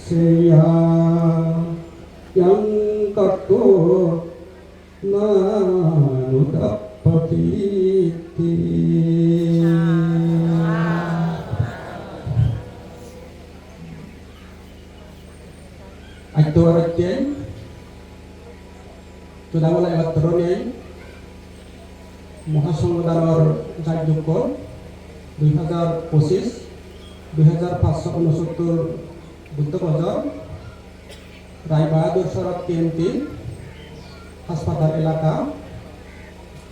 seya yang kato nanudapati Aito aratian sudah mulai turunnya মহাসংবিধানৰ জাতীয় 2025 2569 বুদ্ধ বছর রায়বাহাদুর সড়ক TMT হাসপাতাল এলাকা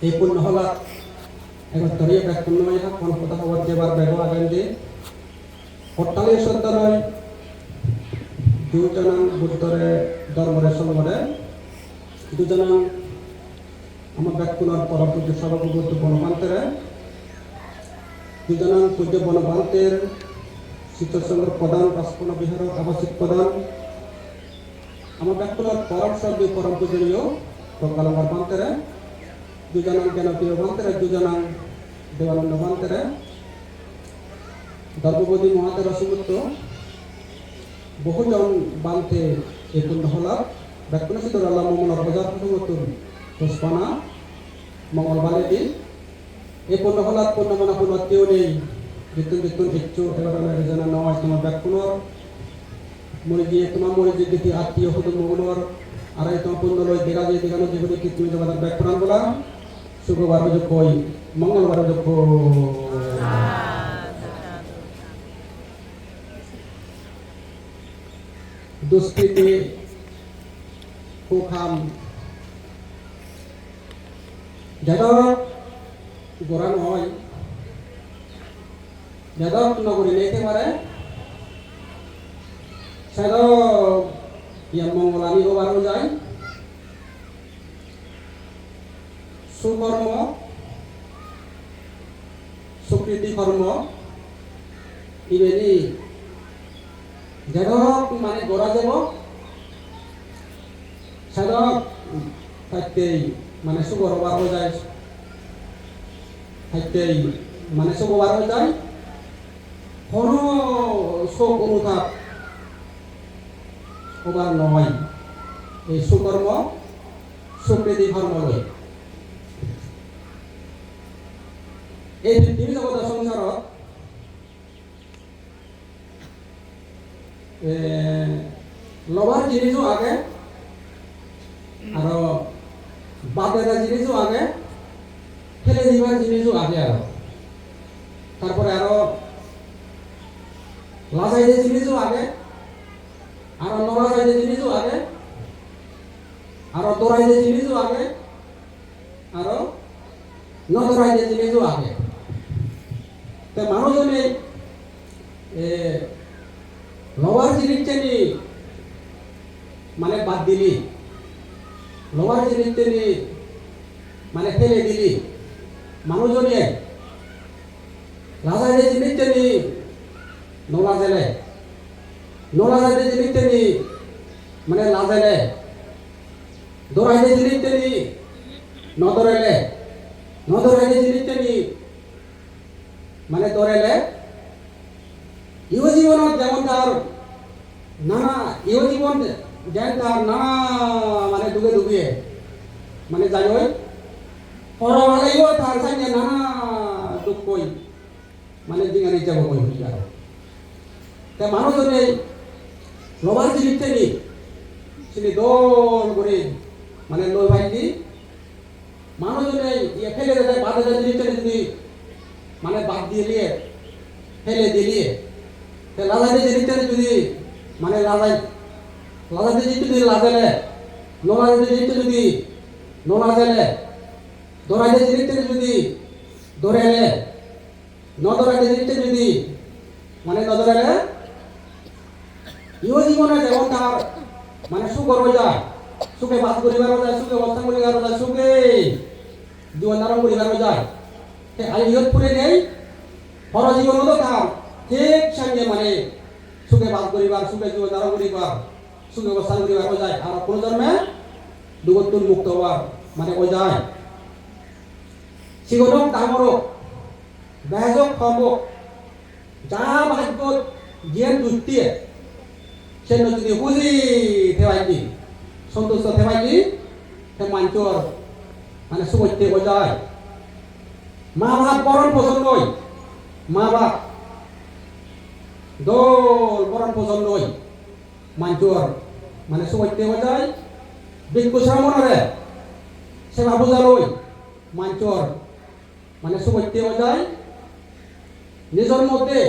এই পূর্ণ হল একত্তরীয় ব্যাকুণ্য কনকতা হওয়ার দেবার বেগ আগেন্দি 48 দুজনাং বুদ্ধরে ধর্মরে সংগঠে দুজনাং আমার ব্যাকুণর পরম পূজ্য সর্বভূত বনবান্তের দুজনাং পূজ্য বনবান্তের শীতসংঘ প্রধান রাষ্ট্রপতি বিহার আবাসিক প্রধান আমার ব্যাকুণর পরম সর্ব পরম পূজনীয় প্রজ্ঞালঙ্গর বান্তের দুজনাং জ্ঞানপ্রিয় বান্তের দুজনাং দেবানন্দ বান্তের ধর্মবোধী মহাতের সুমুত্র বহুজন বান্তে এই পূর্ণ হলাপ ব্যাকুণ সিদ্ধ আল্লাহ মোহাম্মদ হাজার সুমুত্র পুষ্পানা মঙ্গলবারের দিন এই পূর্ণ হলাপ পূর্ণ মনা পূর্ণ কেউ নেই বিতুন বিতুন ইচ্ছু এবার রেজানা নয় তোমার ব্যাকুণর মরে গিয়ে তোমার মরে যে দেখি আত্মীয় হতো মঙ্গলবার আর এই তোমার পূর্ণ লয় দেখা যায় দেখানো যেগুলি কি তুমি তোমাদের ব্যাকুণান বলা শুক্রবার যোগ কই মঙ্গলবার যোগ দুষ্কৃতি কুখাম যাদব গোরান হয় যাদব নগরী নিতে পারে সাদব ইয়াম মঙ্গলানি গোবারও যায় সুকর্ম সুকৃতি কর্ম ইবেনি যাদব মানে গোরা যাব সাদব থাকতেই মানে শুক্রবার হয়ে যায় থাকতেই মানে শুক্রবার হয়ে যায় কোনো শোক অনুতাপ ওবার নয় এই সুকর্ম সুকৃতি ধর্ম লয় এই পৃথিবী জগত সংসারত লবার জিনিসও আগে আর বাদেরা জিনিসও আগে ফেলে দিবার জিনিসও আগে আর তারপরে আরো লাজাইতে জিনিসও আগে আর নলাজাইতে জিনিসও আগে আর দৌড়াইতে জিনিসও আগে আর নদরাইতে জিনিসও আগে তো মানুষজনে লবার জিনিসটা নি মানে বাদ দিলি লবার জিনিসটা নি মানে ফেলে দিলি মানুষজনে লাজাইতে জিনিসটা নি নলাজেলে নলাজাইতে জিনিসটা নি মানে লাজেলে দৌড়াইতে জিনিসটা নি নদরেলে নদরাইতে জিনিসটা নি মানে দৌড়েলে ইহ জীবনত যেমন তার নানা ইহ জীবন যেন তার নানা মানে ডুবে ডুবিয়ে মানে যাই হই পরমালাইও তার সাথে নানা দুঃখ কই মানে দিঙানি যাব কই হই আর তে মানুষজনে লবার জিনিসটা নি তিনি দল করে মানে লই ভাইটি মানুষজনে ইয়ে ফেলে দেয় বাধা জিনিসটা যদি মানে বাদ দিয়ে ফেলে দিয়ে লাজাইতে জিনিসটা যদি মানে লাজাইতে জিনিসটা যদি লাজালে নলাজাইতে জিনিসটা যদি নলাজালে দৌড়াইতে জিনিসটা যদি দৌড়াইলে নদরাইতে জিনিসটা যদি মানে নদরাইলে ইহ জীবনে যেমন তার মানে সুখ হয়ে যায় সুখে বাস করিবার যায় সুখে অবস্থান করিবার যায় সুখে জীবন ধারণ করিবার যায় আর ইহত পুরে নেই পর জীবনও তার ঠিক সঙ্গে মানে সুখে বাস করিবার সুখে জীবন ধারণ করিবার সুখে অবস্থান করিবার যায় আর কোনো জন্মে দুগতুন মুক্ত হওয়ার মানে ও যায় সিগনক ডাঙরক বেজক খবক যা ভাগ্য জ্ঞান দুষ্টিয়ে সেন যদি বুঝি থেবাইকি সন্তুষ্ট থেবাইকি সে মাঞ্চর মানে সুবৈতে যায় মা বাপ বরণ পোষণ নয় মা বাপ দোল বরণ পোষণ নয় মাঞ্চর মানে সুবৈতে যায় ভিক্ষু শ্রামণরে সেবা পূজা লই মাঞ্চর মানে সুবৈতে যায় নিজের মধ্যে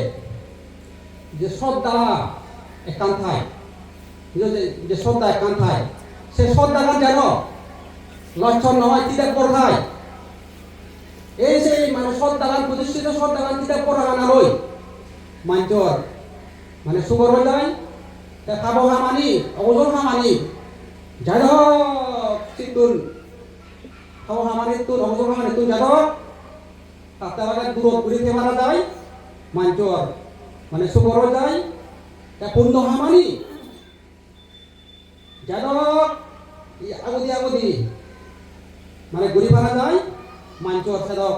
যে শ্রদ্ধা একান্থায় যে শ্রদ্ধা একান্থায় সে শ্রদ্ধাটা যেন লক্ষণ নয় কিতাব পড়ায় এই সেই মানে শ্রদ্ধাগান প্রতিষ্ঠিত শ্রদ্ধাগান কিতাব পড়াগান আলোই মাঞ্চর মানে সুবর হয়ে যায় তা খাবো হামানি ওজন হামানি যাই হোক চিতুন খাবো হামানি তুন ওজন হামানি তুন যাই হোক তাতে দূরত ঘুরিতে মারা যায় মাঞ্চর মানে সুবর হয়ে যায় তা পূর্ণ হামানি যাই হোক আগদি মানে ঘুরি মারা যায় মাঞ্চর সেদক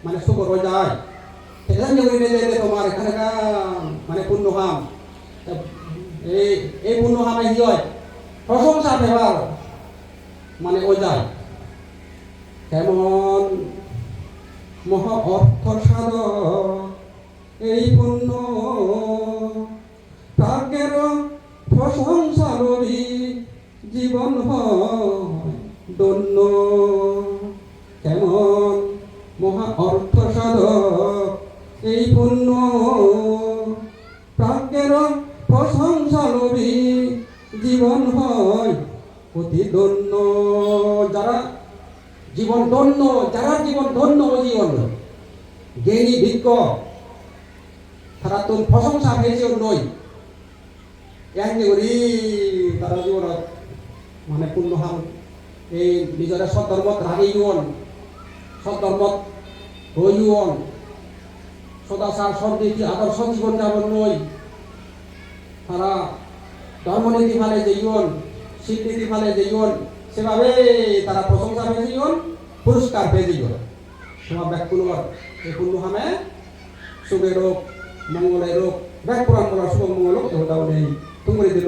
মানে সুবর হয়ে যায় সেখান যে তোমার এখানে মানে পূর্ণহাম এই পূর্ণহামে কি হয় প্রশংসা ব্যবহার মানে ও যায় কেমন মহা অর্থ সাধ এই পুণ্য তাকের প্রশংসা রবি জীবন দন্য কেমন মহা অর্থ সাধক এই পুণ্য প্রাজ্ঞের প্রশংসা লবি জীবন হয় অতি ধন্য যারা জীবন ধন্য যারা জীবন ধন্য ও জীবন জ্ঞানী ভিজ্ঞ তারা তোর প্রশংসা পেয়েছে নয় এমনি করি তারা জীবন মানে পূর্ণ হাম এই নিজের সদ্ধর্মত রাগিওন সদ্ধর্মত রইওন সদাচার সদ্নীতি আদর্শ জীবন যাপন নয় তারা ধর্মনীতি ফালে যেইন স্বীকৃতি ফালে যেইন সেভাবে তারা প্রশংসা পেয়ে যেইন পুরস্কার পেয়ে যেইন তোমার ব্যাকুলর এই পূর্ণ হামে সুখের রোগ মঙ্গলের রোগ ব্যাক পুরাণ বলার শুভ মঙ্গল দেবতা বলে তুমি দিল